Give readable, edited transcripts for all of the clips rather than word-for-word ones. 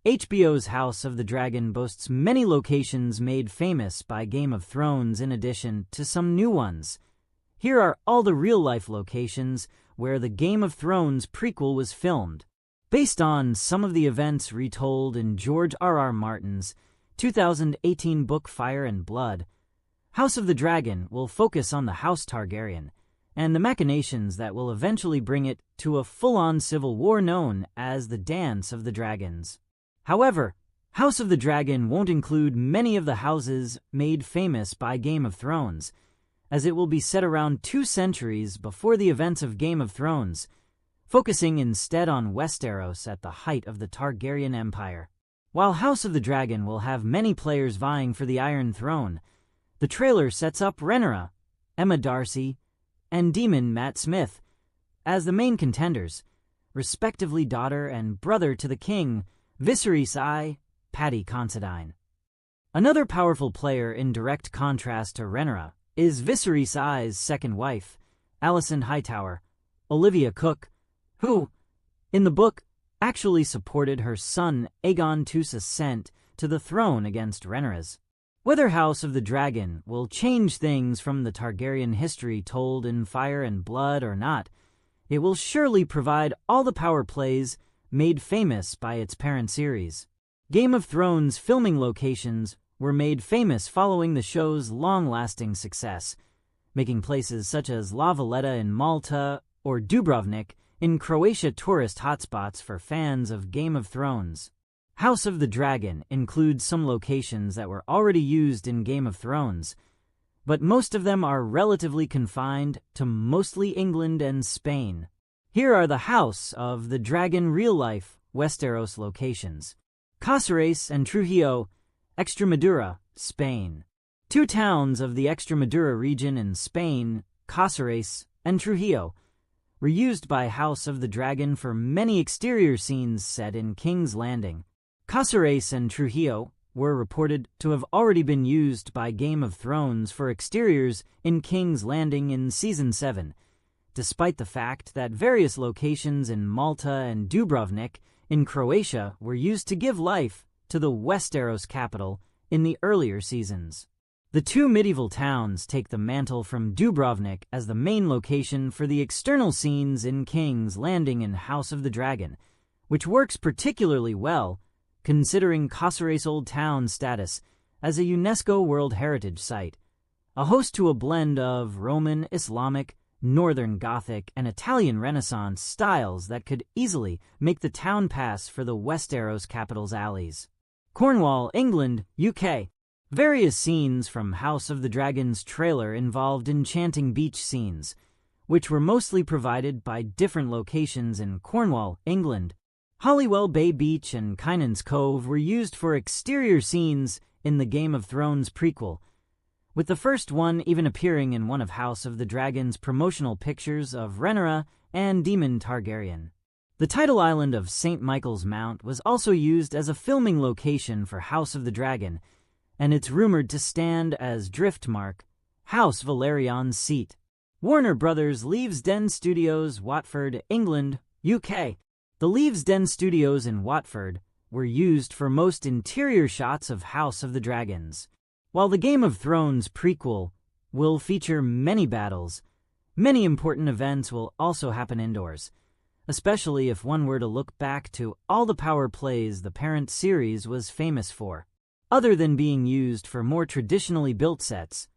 HBO's House of the Dragon boasts many locations made famous by Game of Thrones in addition to some new ones. Here are all the real-life locations where the Game of Thrones prequel was filmed, based on some of the events retold in George R.R. Martin's 2018 book Fire and Blood. House of the Dragon will focus on the House Targaryen and the machinations that will eventually bring it to a full-on civil war known as the Dance of the Dragons. However, House of the Dragon won't include many of the houses made famous by Game of Thrones, as it will be set around 2 centuries before the events of Game of Thrones, focusing instead on Westeros at the height of the Targaryen Empire. While House of the Dragon will have many players vying for the Iron Throne, the trailer sets up Rhaenyra, Emma Darcy, and Demon Matt Smith as the main contenders, respectively daughter and brother to the king, Viserys I, Paddy Considine. Another powerful player in direct contrast to Rhaenyra is Viserys I's second wife, Alicent Hightower, Olivia Cooke, who, in the book, actually supported her son Aegon II's ascent to the throne against Rhaenyra's. Whether House of the Dragon will change things from the Targaryen history told in Fire and Blood or not, it will surely provide all the power plays made famous by its parent series. Game of Thrones filming locations were made famous following the show's long-lasting success, making places such as La Valletta in Malta or Dubrovnik in Croatia tourist hotspots for fans of Game of Thrones. House of the Dragon includes some locations that were already used in Game of Thrones, but most of them are relatively confined to mostly England and Spain. Here are the House of the Dragon real-life Westeros locations: Cáceres and Trujillo, Extremadura, Spain. 2 towns of the Extremadura region in Spain, Cáceres and Trujillo, were used by House of the Dragon for many exterior scenes set in King's Landing. Cáceres and Trujillo were reported to have already been used by Game of Thrones for exteriors in King's Landing in Season 7, despite the fact that various locations in Malta and Dubrovnik in Croatia were used to give life to the Westeros capital in the earlier seasons. The 2 medieval towns take the mantle from Dubrovnik as the main location for the external scenes in King's Landing in House of the Dragon, which works particularly well considering Cáceres' Old Town status as a UNESCO World Heritage Site, a host to a blend of Roman, Islamic, Northern Gothic, and Italian Renaissance styles that could easily make the town pass for the Westeros capital's alleys. Cornwall, England, UK. Various scenes from House of the Dragon's trailer involved enchanting beach scenes, which were mostly provided by different locations in Cornwall, England. Holywell Bay Beach and Kynan's Cove were used for exterior scenes in the Game of Thrones prequel, with the first one even appearing in one of House of the Dragon's promotional pictures of Rhaenyra and Daemon Targaryen. The title island of St. Michael's Mount was also used as a filming location for House of the Dragon, and it's rumored to stand as Driftmark, House Valerion's seat. Warner Bros. Leavesden Studios, Watford, England, UK. The Leavesden Studios in Watford were used for most interior shots of House of the Dragons. While the Game of Thrones prequel will feature many battles, many important events will also happen indoors, especially if one were to look back to all the power plays the parent series was famous for. Other than being used for more traditionally built sets,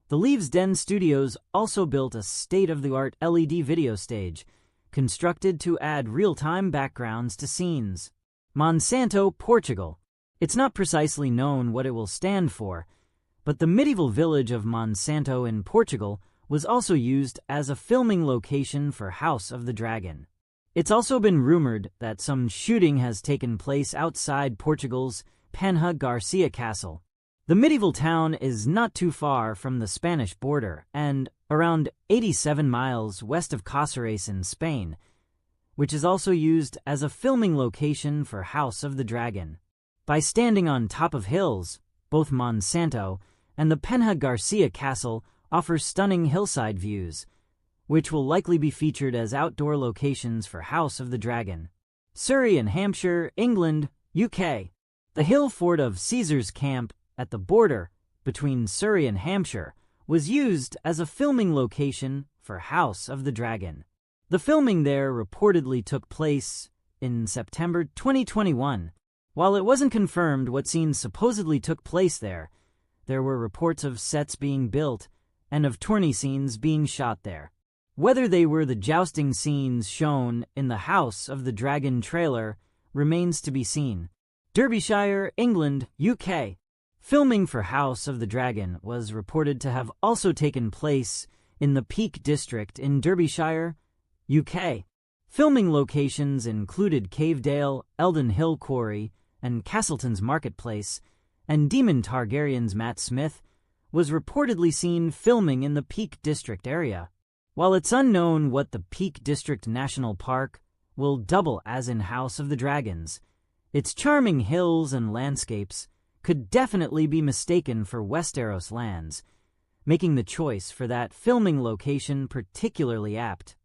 the Leavesden Studios also built a state-of-the-art LED video stage, constructed to add real-time backgrounds to scenes. Monsanto, Portugal. It's not precisely known what it will stand for, but the medieval village of Monsanto in Portugal was also used as a filming location for House of the Dragon. It's also been rumored that some shooting has taken place outside Portugal's Penha Garcia castle. The medieval town is not too far from the Spanish border and around 87 miles west of Cáceres in Spain, which is also used as a filming location for House of the Dragon. By standing on top of hills, both Monsanto and the Penha Garcia castle offer stunning hillside views, which will likely be featured as outdoor locations for House of the Dragon. Surrey and Hampshire, England, UK. The hill fort of Caesar's Camp at the border between Surrey and Hampshire was used as a filming location for House of the Dragon. The filming there reportedly took place in September 2021. While it wasn't confirmed what scenes supposedly took place there were reports of sets being built and of tourney scenes being shot there. Whether they were the jousting scenes shown in the House of the Dragon trailer remains to be seen. Derbyshire, England, UK. Filming for House of the Dragon was reported to have also taken place in the Peak District in Derbyshire, UK. Filming locations included Cavedale, Eldon Hill Quarry, and Castleton's Marketplace, and Daemon Targaryen's Matt Smith was reportedly seen filming in the Peak District area. While it's unknown what the Peak District National Park will double as in House of the Dragons, its charming hills and landscapes could definitely be mistaken for Westeros lands, making the choice for that filming location particularly apt.